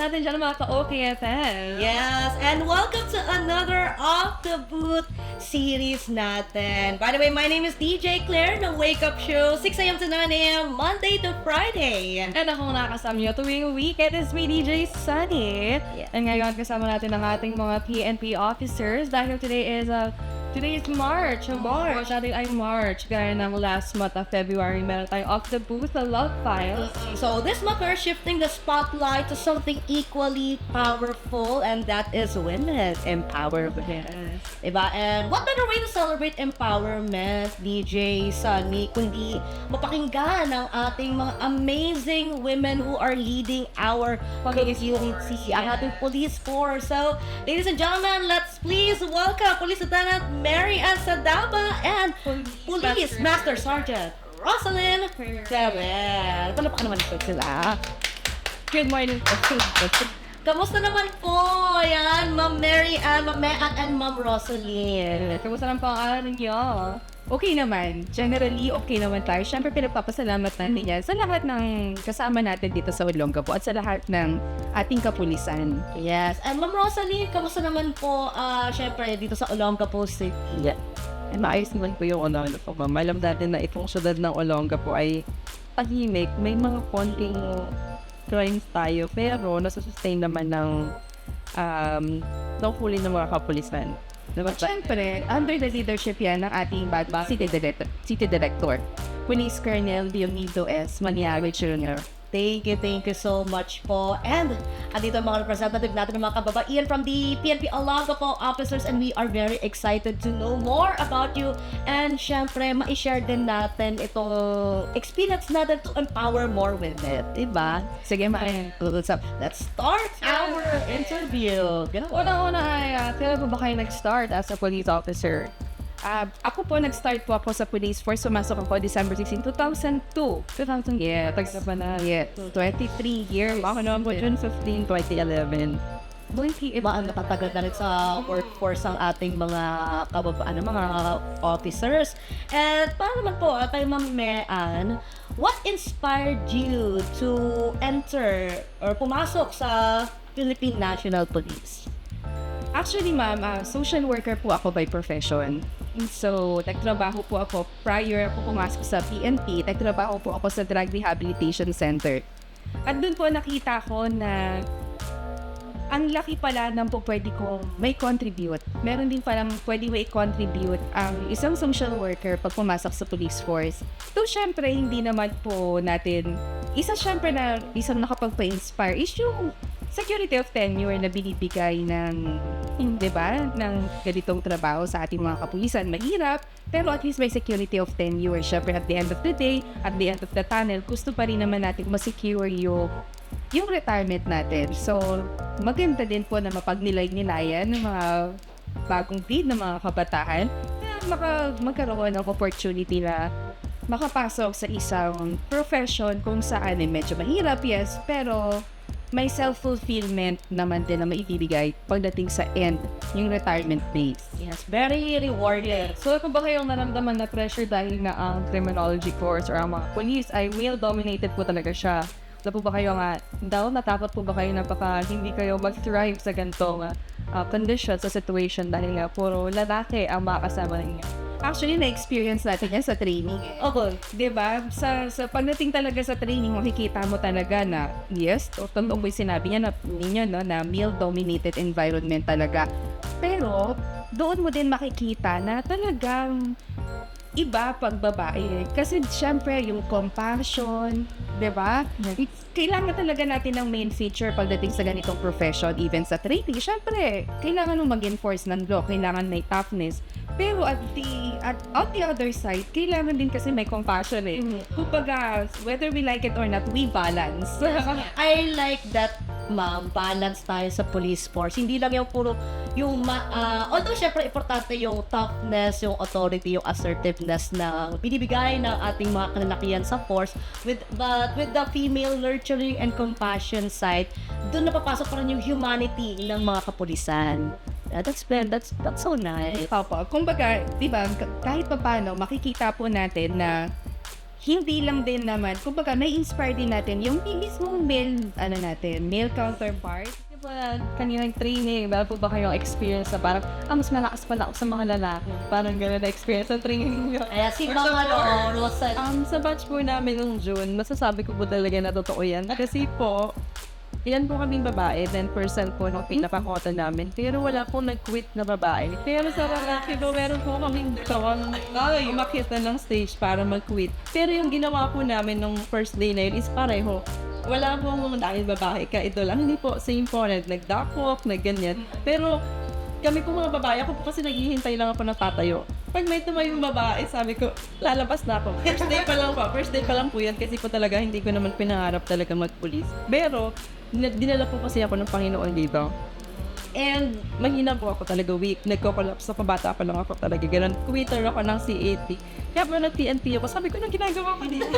natin dyan mga ka-OKFM. Yes, and welcome to another Off the Booth series natin. By the way, my name is DJ Claire ng Wake Up Show, 6 a.m. to 9 a.m. Monday to Friday. And ako nakasama nyo tuwing weekend is me, DJ Sunny. Yeah. And ngayon kasama natin ang ating mga PNP officers dahil today is March. March. Natin ay March. Gaya ng last month of February, meron tayong Off the Booth, the Love Files. So this month we're shifting the spotlight to something equally powerful, and that is women's empowerment. Diba? And what better way to celebrate empowerment, DJ Sunny, kundi mapakinggan ang ating mga amazing women who are leading our community, ang ating police force. So, ladies and gentlemen, let's please welcome Police Lieutenant Mary Ann Sadaba and Police Master Sergeant Rosalind Ferrer. Palapakan naman ito sila. Good morning. Kamusta naman po? Ayan, Ma'am Mary Ann, Ma'am Mean, and Ma'am Rosalind. Kamusta naman po ang araw ninyo? Okay naman. Generally, okay naman tayo. Siyempre, pinagpapasalamat natin yan sa lahat ng kasama natin dito sa Olongapo at sa lahat ng ating kapulisan. Yes. And Ma'am Rosalind, kamusta naman po, siyempre, dito sa Olongapo City? Yeah. Maayos naman po yung Olongapo, ma'am. Alam natin na itong syudad ng Olongapo ay tahimik. May mga konting crimes tayo, pero nasusustain naman ng huli ng mga kapulisan. Diba? Siyempre, under the leadership yan ng ating Badbang City Director, Police Colonel Leonido S. Maniago Jr. Thank you so much po. And andito ang mga representative natin ng mga kababaihan from the PNP Olongapo officers, and we are very excited to know more about you. And syempre, ma-share din natin itong experience natin to empower more women. Diba? Sige, Let's start our interview. Una-una ay, kailan po ba kayo nag-start as a police officer? Ako po, nag-start po ako sa police force. Sumasok ako December 16, 2002. 2000, yeah. Tagsa pa na. Yeah. 23 years. Ako naman po, June 15, 2011. Nakatagal na rin sa workforce ang ating mga mga officers. And paano naman po, kay Ma'am Mean, what inspired you to enter or pumasok sa Philippine National Police? Actually, ma'am, social worker po ako by profession. So, nagtrabaho po ako prior ako pumasok sa PNP. Nagtrabaho po ako sa Drug Rehabilitation Center. At doon po nakita ko na ang laki pala ng po pwede kong may contribute. Meron din palang pwede may contribute ang isang social worker pag pumasok sa police force. So, syempre, hindi naman po natin, syempre na isang nakapagpa-inspire is yung security of tenure na binibigay ng, di ba, ng ganitong trabaho sa ating mga kapulisan. Mahirap, pero at least may security of tenure. Syempre, at the end of the day, at the end of the tunnel, gusto pa rin naman natin masecure yung retirement natin. So, maganda din po na mapagnilay-nilayan ng mga bagong breed ng mga kabataan na magkaroon ng opportunity na makapasok sa isang profession kung saan medyo mahirap, yes, pero may self-fulfillment naman din na maibibigay pagdating sa end, yung retirement phase. Yes, very rewarding. So, kung ba kayong naramdaman na pressure dahil na ang criminology course or ang mga police ay male-dominated po talaga siya? Wala po ba kayo natakot po ba kayo hindi kayo mag-thrive sa ganitong conditions, sa situation dahil nga puro lalaki ang makakasama ninyo? Actually, na-experience natin yan sa training. Okay. Diba? Sa pagdating talaga sa training, makikita mo talaga na, yes, totoo po yung sinabi niya na male-dominated environment talaga. Pero, doon mo din makikita na talagang iba pag babae. Kasi, syempre, yung compassion, diba? Kailangan talaga natin ng main feature pagdating sa ganitong profession, even sa training. Syempre, kailangan mong mag-enforce ng law, kailangan may toughness. Pero on the other side, kailangan din kasi may compassion eh. Kumbaga, whether we like it or not, we balance. I like that, ma'am, balance tayo sa police force. Hindi lang yung puro, although syempre importante yung toughness, yung authority, yung assertiveness na binibigay ng ating mga kalalakihan sa force, but with the female nurturing and compassion side, doon napapasok pa rin yung humanity ng mga kapulisan. That's so nice. Opo. Kumbaga, di ba, kahit pa paano, makikita po natin na hindi lang din naman, kumbaga, na-inspire din natin yung mismong male counterpart. Diba, kaninang training, meron po ba kayong experience na parang, mas malakas pala ako sa mga lalaki. Parang gano'n na experience sa training nyo. Kaya si Ma'am Rosal. Sa batch po namin ng June, masasabi ko po talaga na totoo yan. Kasi po, ilan po kaming babae, 10% po ng pinapakota namin. Pero wala po nag-quit na babae. Pero sa lalaki po, meron po kaming dalawang umakit na ng stage para mag-quit. Pero yung ginawa po namin nung first day na yun is pareho. Wala po dahil babae ka, ito lang. Hindi po, same po, nag-duck walk, nag-ganyan. Pero kami po mga babae, ako po kasi naghihintay lang ako na tatayo. Pag may tumayong babae, sabi ko, lalabas na ako. First day pa lang po yan kasi po talaga hindi ko naman pinangarap talaga mag-police. Pero, dinala po kasi ako ng Panginoon dito. And mahina po ako talaga, weak. Nagko-collapse sa pabata pa lang ako talaga. Ganun, quitter ako ng CAT. Kaya po nag-TNT ako, sabi ko, nang ginagawa ko dito.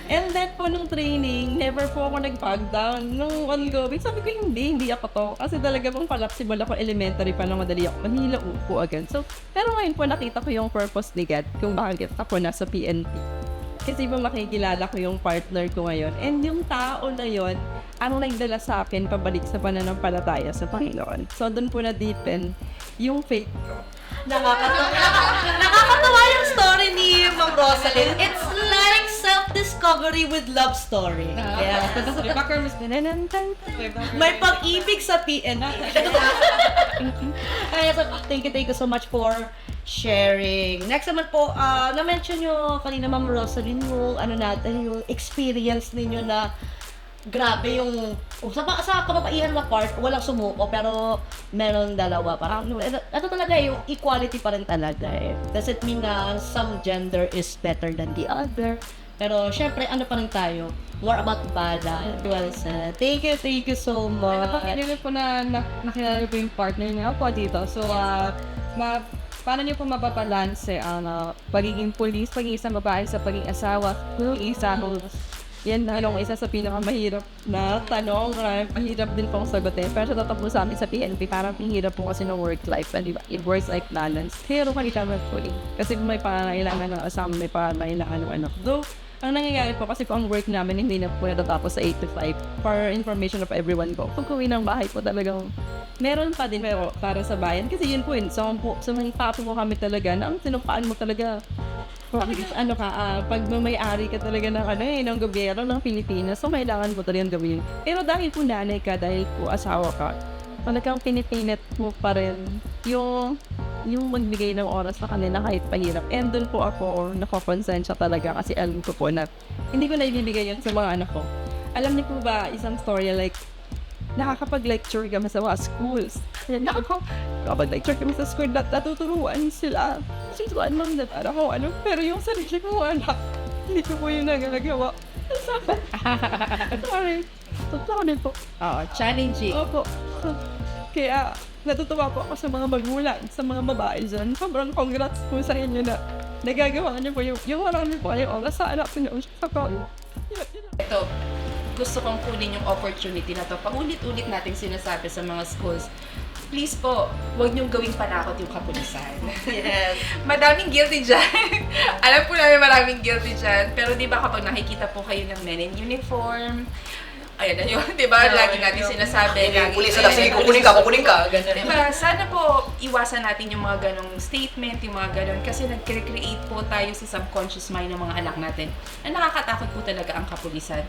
And then po nung training, never po ako nag-back down. Nung ongoing, sabi ko, hindi ako to. Kasi talaga pong collapsible ako, elementary pa lang madali ako. Mahila po agad. So, pero ngayon po nakita ko yung purpose ni God kung bakit ako nasa PNP. Kasi ba makikilala ko yung partner ko ngayon. And yung tao na yon, ang nagdala sa akin pabalik sa pananampalataya sa Panginoon. So, doon po na-deepen yung faith ko. Nakakatawa yung story ni Ma'am Rosalyn. It's like self-discovery with love story. Yeah. May pag-ibig sa PN. Kaya thank you so much for sharing. Next naman po, na-mention nyo kanina Ma'am Rosalyn yung experience ninyo na grabe yung sa kababaihan na part, walang sumuko pero meron dalawa. Parang ito talaga yung equality pa rin talaga eh. Does it mean na some gender is better than the other? Pero syempre ano pa rin tayo? More about balance. Well said. Thank you so much. Nakakilala po na nakilala po yung partner niya po dito. So, paano niyo po mapapalanse ang pagiging police, pagiging isang babae sa pagiging asawa, isa yan na isa sa pinakamahirap na tanong, mahirap din pong sagutin. Pero sa totoo po sa amin sa PNP, parang mahirap po kasi ng work-life, diba? It works-life balance. Pero malita mo po kasi may pangailangan ng asawa, may pangailangan ng anak. Though, ang nangyayari po kasi po ang work namin hindi na po natatapos sa 8 to 5 for information of everyone po. Pag uwi ng bahay po talagang meron pa din pero para sa bayan. Kasi yun po yun. So mga papo po kami talaga na ang sinupaan mo talaga pag may-ari ka talaga ng gobyerno ng Pilipinas, so kailangan mo talagang gawin. Pero dahil po nanay ka, dahil po asawa ka, talagang pinipilit mo pa rin yung magbigay ng oras sa kanila kahit pahirap. And doon po ako nakokonsensya talaga kasi alam ko po na hindi ko na ibibigay yun sa mga anak ko. Alam niyo po ba, isang story like, nakakapag-lecture kami sa mga schools. Nakakapag-lecture kami sa school, natuturuan sila. Susuan mo na para kung ano. Pero yung sarili ko anak, hindi ko po yung nagagawa. Sorry. Totoo din po. Challenging. Opo. Kaya natutuwa po ako sa mga magulang, sa mga babae dyan. Sobrang congrats po sa inyo na nagagawa niyo po yung marami po kayong oras sa anak niyo. Ito, gusto kong kunin yung opportunity na to. Paulit-ulit natin sinasabi sa mga schools, please po, huwag niyong gawing panakot yung kapulisan. Yes. Madaming guilty dyan. Alam po namin maraming guilty dyan. Pero di ba kapag nakikita po kayo ng men in uniform, ayan na yun, di ba? Lagi natin sinasabi. Pulis na sige, kukunin ka. Ganun. Diba? Sana po iwasan natin yung mga ganong statement, yung mga ganon. Kasi nag-create po tayo sa subconscious mind ng mga anak natin na nakakatakot po talaga ang kapulisan.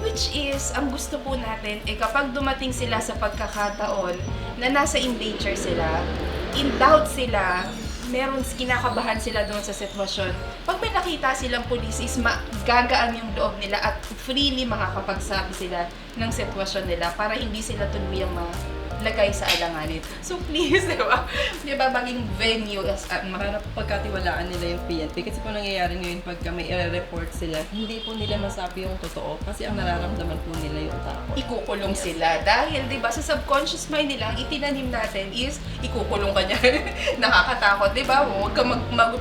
Which is, ang gusto po natin, kapag dumating sila sa pagkakataon na nasa in danger sila, in doubt sila, meron kinakabahan sila doon sa sitwasyon. Pag may nakita silang pulis is gagaan yung loob nila at freely makakapagsabi sila ng sitwasyon nila para hindi sila tuluyang lagay sa alanganin. So please, di ba? Di ba, maging venue Para pagkatiwalaan nila yung PNP. Kasi po nangyayari ngayon pagka may i-report sila, hindi po nila masabi yung totoo kasi ang nararamdaman po nila yung takot. Ikukulong sila. Dahil, di ba, sa subconscious mind nila, ang itinanim natin is, ikukulong ka niya. Nakakatakot, di ba? Huwag ka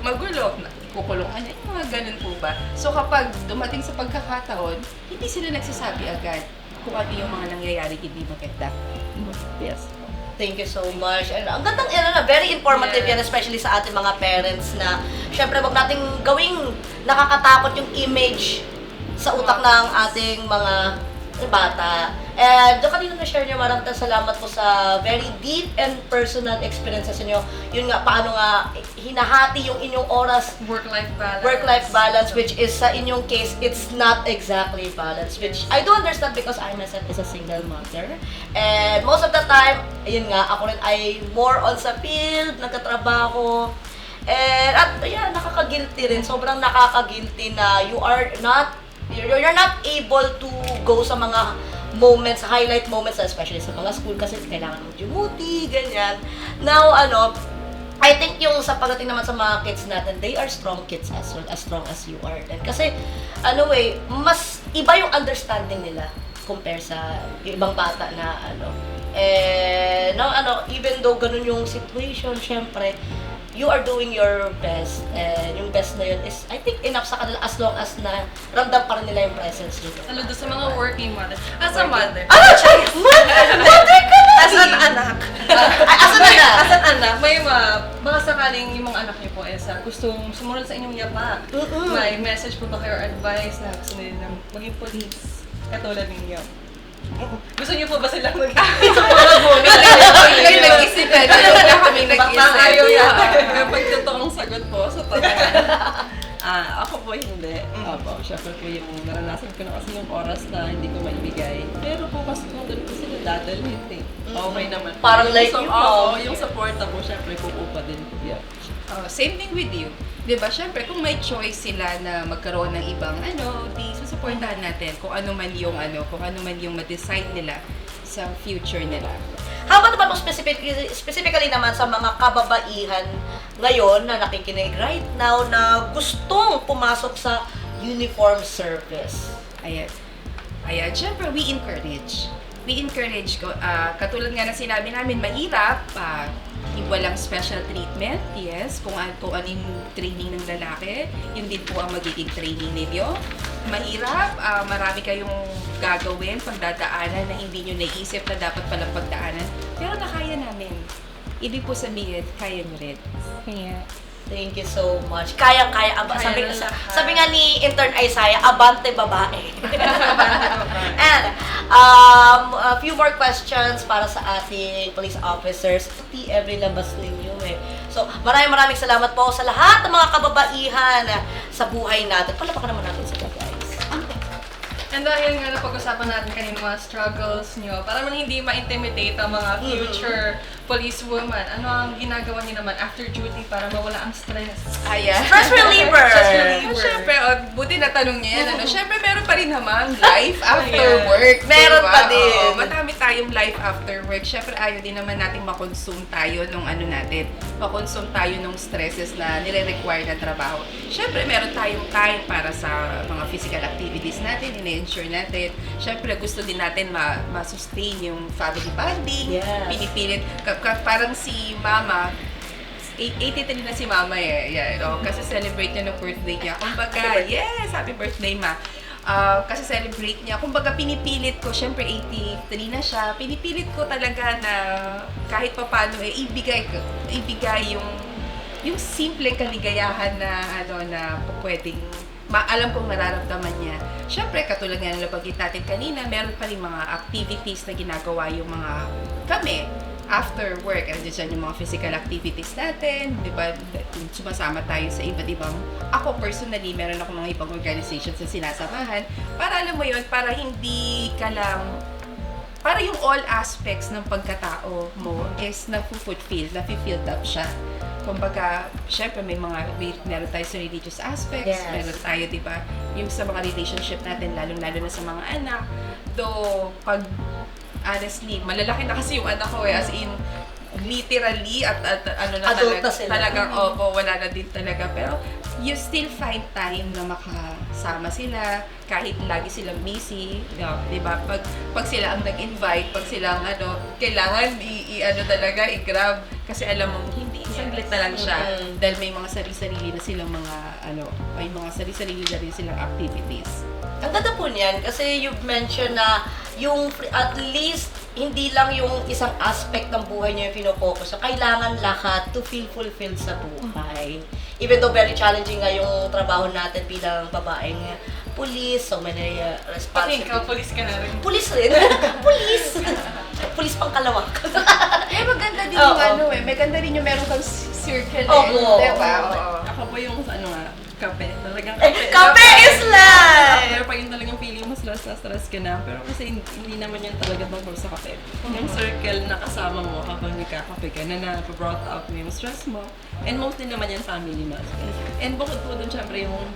magulo. Ikukulong ka niya. Yung mga ganun po ba? So, kapag dumating sa pagkakataon, hindi sila nagsasabi agad kung ano yung mga nangyayari hindi maganda. Yes. Thank you so much. And ang gandang, very informative yan, especially sa ating mga parents na, syempre, wag nating gawing nakakatakot yung image sa utak ng ating mga bata. And doon kanina na-share niyo, maraming salamat po sa very deep and personal experiences niyo. Yun nga, paano nga hinahati yung inyong oras, work-life balance, which is sa inyong case, it's not exactly balance, which I do understand because I myself is a single mother. And most of the time, ayun nga, ako rin ay more on sa field, nagtatrabaho. And at yeah, nakaka-guilty rin. Sobrang nakaka-guilty na you're not able to go sa mga moments, highlight moments, especially sa mga school kasi kailangan ng duty, ganyan. Now, I think yung sa pagdating naman sa mga kids natin, they are strong kids as well, as strong as you are. And kasi, mas iba yung understanding nila compare sa ibang bata na even though ganun yung situation, syempre, you are doing your best, and yung best na yun is, I think, enough sa kanila as long as na ramdam pa rin nila yung presence nito. Lalo doon sa mga working mother. As a mother. Mother ka na! As an anak. As an anak, may mga sakaling yung mga anak niyo po is gustong sumunod sa inyong yapak. May message po ba kayo or advice na gusto nila maging police katulad ninyo? Gusto niyo po ba silang maging Nag-isip na. Kaya kami nag-isip. Baka ayaw yata. Kapag totoong sagot po sa ako po hindi. Opo, syempre po yung naranasan ko na kasi yung oras na hindi ko maibigay. Pero po kasi kung doon po sila dadalhin eh. Okay naman. Parang like you po. Yung supporta po, syempre pupupa din po yan. Same thing with you. 'Di ba? Syempre, kung may choice sila na magkaroon ng ibang di susuportahan natin kung ano man yung ma-decide nila sa future nila. How about naman specifically naman sa mga kababaihan ngayon na nakikinig right now na gustong pumasok sa uniform service? Ayan, syempre we encourage ko, katulad nga na sinabi namin, mahirap, walang special treatment, yes, kung ano yung training ng lalaki, yun din po ang magiging training ninyo. Mahirap, marami kayong gagawin, pagdadaanan na hindi nyo naisip na dapat palang pagdaanan, pero nakaya namin. Ibig po sabihin, kaya nyo rin. Yeah. Thank you so much. Kayang-kaya. Sabi nga ni Intern Isaiah, abante babae. And a few more questions para sa ating police officers. Pati every labas ninyo eh. So, maraming salamat po sa lahat ng mga kababaihan sa buhay natin. Palapakan naman natin sila, guys. And dahil nga napag-usapan natin kanina mga struggles nyo, para man hindi ma-intimidate ang mga future policewoman, ano ang ginagawa niyo naman after duty para mawala ang stress? Ayan. Stress reliever! Siyempre, buti na tanong niya yan. Siyempre, meron pa rin naman life after work. Meron diba? pa din. Oo, madami tayong life after work. Siyempre, ayaw din naman natin makonsume tayo nung makonsume tayo nung stresses na nire-require na trabaho. Siyempre, meron tayong time para sa mga physical activities natin, ine-ensure natin. Siyempre, gusto din natin ma-sustain yung family bonding. Yes. Pinipilit. Parang si Mama, 83 na si Mama eh. Yeah, kasi celebrate niya ng birthday niya. Kumbaga, yes, happy birthday, Ma. Kasi celebrate niya. Kumbaga, pinipilit ko, syempre 83 na siya, pinipilit ko talaga na kahit papano ibigay yung simpleng kaligayahan na na pwedeng alam kong nararamdaman niya. Syempre, katulad nga ng nabanggit natin kanina, meron pa rin mga activities na ginagawa yung mga kami after work. And dyan yung mga physical activities natin, di ba? Sumasama tayo sa iba't ibang, ako personally, meron ako mga ibang organizations na sinasamahan para alam mo yun, para hindi ka lang, para yung all aspects ng pagkatao mo is na-fulfill up siya. Kumbaga, syempre meron tayo sa religious aspects, yes. Meron tayo, di ba, yung sa mga relationship natin, lalo na sa mga anak. Though, honestly, malalaki na kasi yung anak ko as in, literally, at Adult na sila. Talagang, wala na din talaga. Pero, you still find time na makasama sila, kahit lagi silang busy, di ba? Pag sila ang nag-invite, pag sila ang kailangan talaga, i-grab, kasi alam mo, hindi, saglit na lang siya. Dahil may mga sarili-sarili na silang may mga sarili-sarili na rin silang activities. Ang ganda po niyan kasi you've mentioned na yung at least hindi lang yung isang aspect ng buhay niyo yung pinofocus. So, kailangan lahat to feel fulfilled sa buhay. Even though very challenging nga yung trabaho natin bilang babaeng pulis, so many responsibilities. polis ka na rin. Pulis rin. Pulis. Pulis pang kalawak. Eh, maganda din Oo. yung ano eh. Maganda rin yung meron kang circle Oo. Diba? Oo. Ako po yung ano nga, kape. Talagang Kape is life! Pero pag yung talagang feeling mo stress ka na. Pero kasi hindi naman yan talaga tungkol sa kape. Yung circle na kasama mo habang nagkakape ka na na-brought out mo yung stress mo. And mostly naman yan family mo. And bukod po dun, syempre yung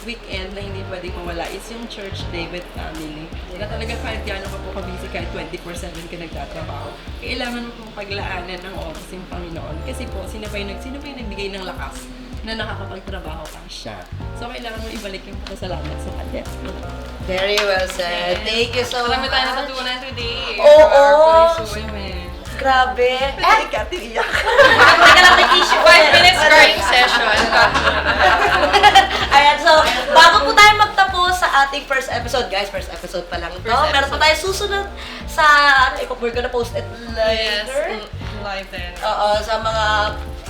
weekend na hindi pwedeng mawala is yung church day with family. Na talaga kahit gano'n ka po ka-busy, kahit 24/7 ka nagtatrabaho, kailangan mo pong paglaanan ng oras yung Panginoon. Kasi po, sino ba yung nagbigay ng lakas na nakakapagtrabaho ka siya. So, kailangan mo ibalik yung pasalamat sa Kanya. Very well said. Thank you so Marami much. tayo natutunan today. Oo. Our police women. Grabe. Ay, Kati, iyak. Teka lang, may tissue. 5 minutes crying session. Ayan, so, bago po tayo magtapos sa ating first episode, guys, first episode pa lang ito. Meron po tayo susunod sa, we're gonna post it later. Live then. Oo, sa mga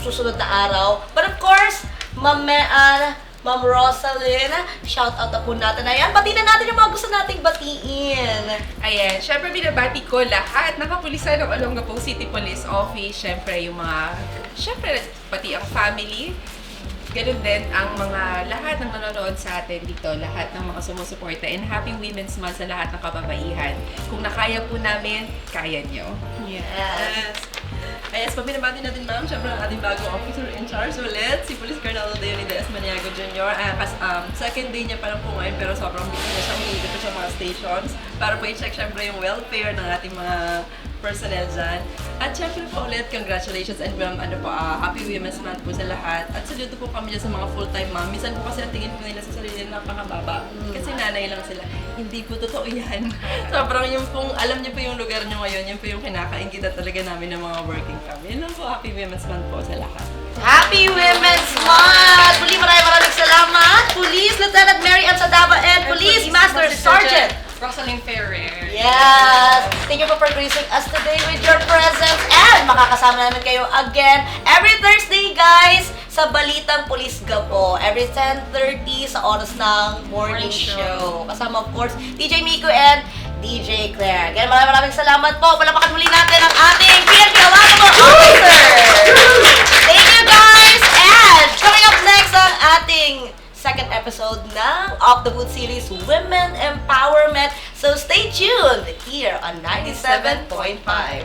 susunod na araw. But of course, Ma'am Mean, Ma'am Rosalyn, shout out na po natin. Ayan, batiin na natin yung mga gusto nating batiin. Ayan, syempre binabati ko lahat ng kapulisan ng Olongapo City Police Office. Syempre yung mga, syempre pati ang family. Ganun din ang mga lahat ng nanonood sa atin dito, lahat ng mga sumusuporta. And Happy Women's Month sa lahat ng kababaihan. Kung nakaya po namin, kaya nyo. Yes. Yes, pabinabati natin ma'am, syempre ang ating bagong officer in charge ulit, si Police Colonel Leonidas Maniago Jr. Second day niya pa lang po ngayon, pero sobrang busy na siya, umiikot pa siya mga stations para po i-check syempre yung welfare ng ating mga personnel dyan. At syempre po ulit, congratulations and Happy Women's Month po sa lahat. At saludo po kami dyan sa mga full-time ma'am. Minsan po kasi ang tingin po nila sa sarili nila napakababa. Kasi nanay lang sila. Hindi po totoo yan. Sobrang yung pong, alam niyo po yung lugar niyo ngayon, yun po yung kinakaingita talaga namin ng mga working kami. Yun lang po, Happy Women's Month po sa lahat. Happy Women's Month! Muli maraming salamat. Police Lieutenant Mary Ann Sadaba and Police Master Sergeant Rosalind Ferrer. Yes! Thank you for gracing us today with your presence and makakasama namin kayo again every Thursday, guys, sa Balitang Pulis Gapo. Every 10:30 sa oras ng morning show. Kasama, of course, DJ Miko and DJ Claire. Again, maraming salamat po. Palapakan muli natin ang ating PNP Olongapo Officer! Thank you, guys! And coming up next ang ating second episode ng Off the Boot series, Women Empowerment. So stay tuned here on 97.5.